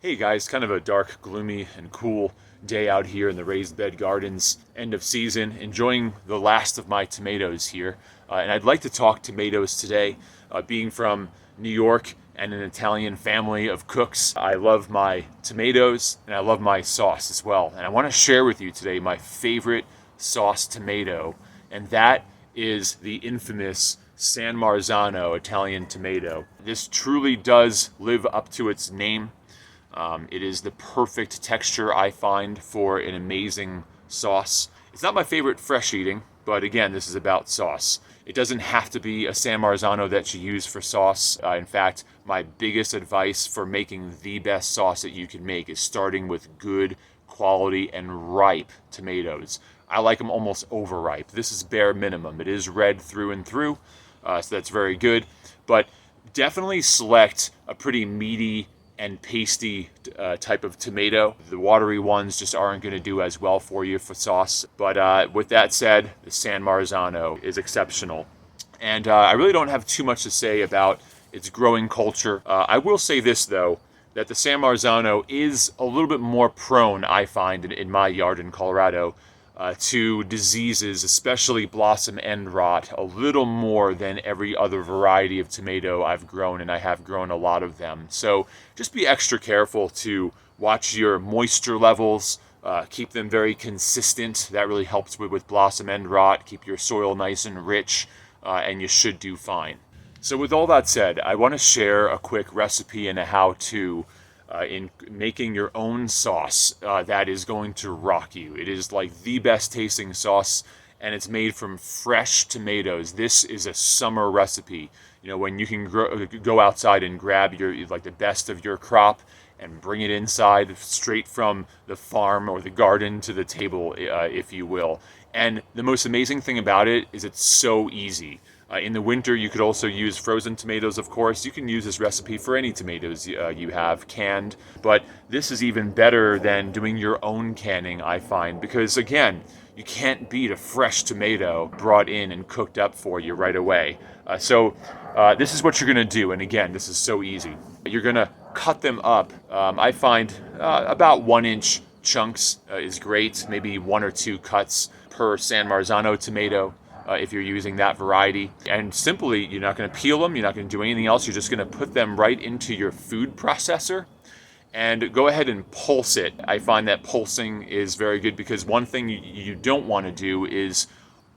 Hey guys, kind of a dark, gloomy, and cool day out here in the raised bed gardens, end of season, enjoying the last of my tomatoes here. And I'd like to talk tomatoes today. Being from New York and an Italian family of cooks, I love my tomatoes and I love my sauce as well. And I want to share with you today my favorite sauce tomato, and that is the infamous San Marzano Italian tomato. This truly does live up to its name. It is the perfect texture, I find, for an amazing sauce. It's not my favorite fresh eating, but again, this is about sauce. It doesn't have to be a San Marzano that you use for sauce. In fact, my biggest advice for making the best sauce that you can make is starting with good quality and ripe tomatoes. I like them almost overripe. This is bare minimum. It is red through and through, so that's very good. But definitely select a pretty meaty and pasty type of tomato. The watery ones just aren't going to do as well for you for sauce. But with that said, the San Marzano is exceptional. And I really don't have too much to say about its growing culture. I will say this though, that the San Marzano is a little bit more prone, I find, in my yard in Colorado, to diseases, especially blossom end rot, a little more than every other variety of tomato I've grown, and I have grown a lot of them. So just be extra careful to watch your moisture levels, keep them very consistent. That really helps with blossom end rot. Keep your soil nice and rich, and you should do fine. So with all that said, I want to share a quick recipe and a how-to in making your own sauce that is going to rock you. It is like the best tasting sauce, and it's made from fresh tomatoes. This is a summer recipe. You know, when you can go outside and grab the best of your crop and bring it inside straight from the farm or the garden to the table, if you will. And the most amazing thing about it is it's so easy. In the winter, you could also use frozen tomatoes, of course. You can use this recipe for any tomatoes you have canned, but this is even better than doing your own canning, I find, because again, you can't beat a fresh tomato brought in and cooked up for you right away. So this is what you're going to do, and again, this is so easy. You're going to cut them up. I find about 1-inch chunks is great, maybe 1 or 2 cuts per San Marzano tomato. If you're using that variety. And simply, you're not going to peel them, you're not going to do anything else, you're just going to put them right into your food processor and go ahead and pulse it. I find that pulsing is very good because one thing you don't want to do is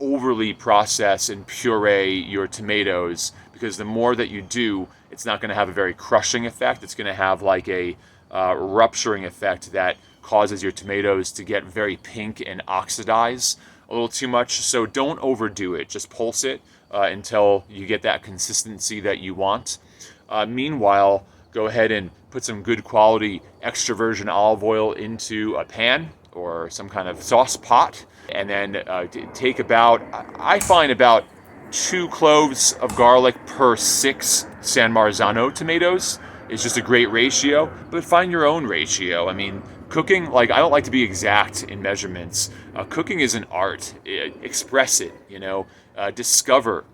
overly process and puree your tomatoes, because the more that you do, it's not going to have a very crushing effect. It's going to have like a rupturing effect that causes your tomatoes to get very pink and oxidize a little too much. So don't overdo it. Just pulse it until you get that consistency that you want. Meanwhile, go ahead and put some good quality extra virgin olive oil into a pan or some kind of sauce pot, and then take I find about 2 cloves of garlic per 6 San Marzano tomatoes is just a great ratio, but find your own ratio. I mean, cooking, I don't like to be exact in measurements. Cooking is an art. Express it, discover,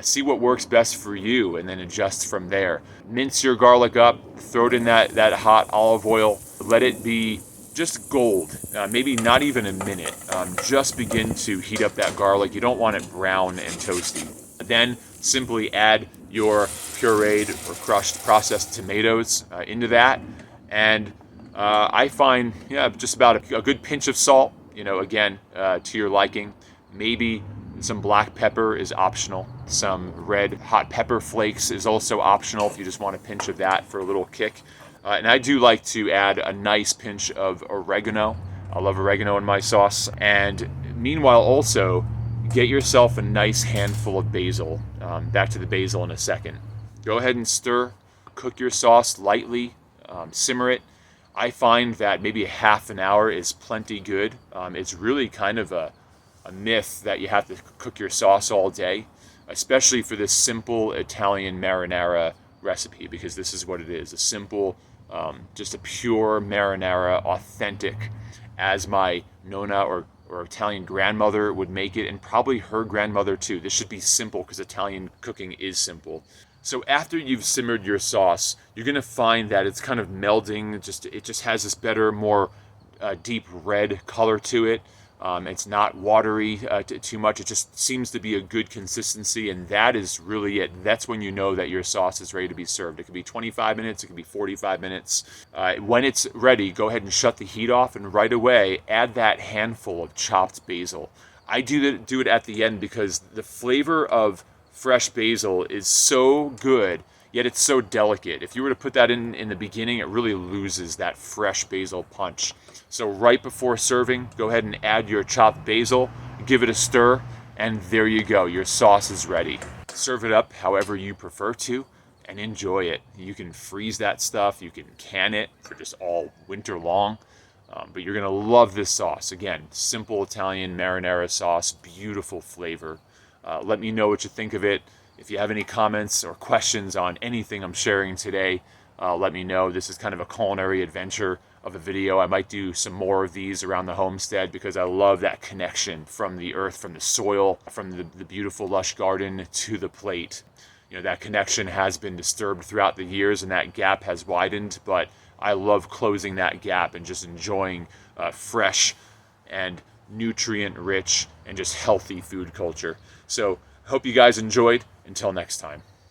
see what works best for you, and then adjust from there. Mince your garlic up, throw it in that hot olive oil, let it be just gold, maybe not even a minute. Just begin to heat up that garlic. You don't want it brown and toasty. Then simply add your pureed or crushed processed tomatoes into that, and I find, just about a good pinch of salt, again, to your liking. Maybe some black pepper is optional. Some red hot pepper flakes is also optional if you just want a pinch of that for a little kick. And I do like to add a nice pinch of oregano. I love oregano in my sauce. And meanwhile, also, get yourself a nice handful of basil. Back to the basil in a second. Go ahead and stir. Cook your sauce lightly. Simmer it. I find that maybe a half an hour is plenty good. It's really kind of a myth that you have to cook your sauce all day, especially for this simple Italian marinara recipe, because this is what it is, a simple, just a pure marinara, authentic, as my Nonna or Italian grandmother would make it, and probably her grandmother too. This should be simple because Italian cooking is simple. So after you've simmered your sauce, you're gonna find that it's kind of melding. It just has this better, more deep red color to it. It's not watery too much. It just seems to be a good consistency, and that is really it. That's when you know that your sauce is ready to be served. It could be 25 minutes, it could be 45 minutes. When it's ready, go ahead and shut the heat off, and right away add that handful of chopped basil. I do it at the end because the flavor of fresh basil is so good, yet it's so delicate. If you were to put that in the beginning, it really loses that fresh basil punch. So right before serving, go ahead and add your chopped basil, give it a stir, and there you go. Your sauce is ready. Serve it up however you prefer to, and enjoy it. You can freeze that stuff. You can can it for just all winter long. But you're gonna love this sauce. Again, simple Italian marinara sauce, beautiful flavor. Let me know what you think of it. If you have any comments or questions on anything I'm sharing today, let me know. This is kind of a culinary adventure of a video. I might do some more of these around the homestead because I love that connection from the earth, from the soil, from the beautiful lush garden to the plate. You know, that connection has been disturbed throughout the years and that gap has widened, but I love closing that gap and just enjoying fresh and nutrient rich and just healthy food culture. So hope you guys enjoyed. Until next time.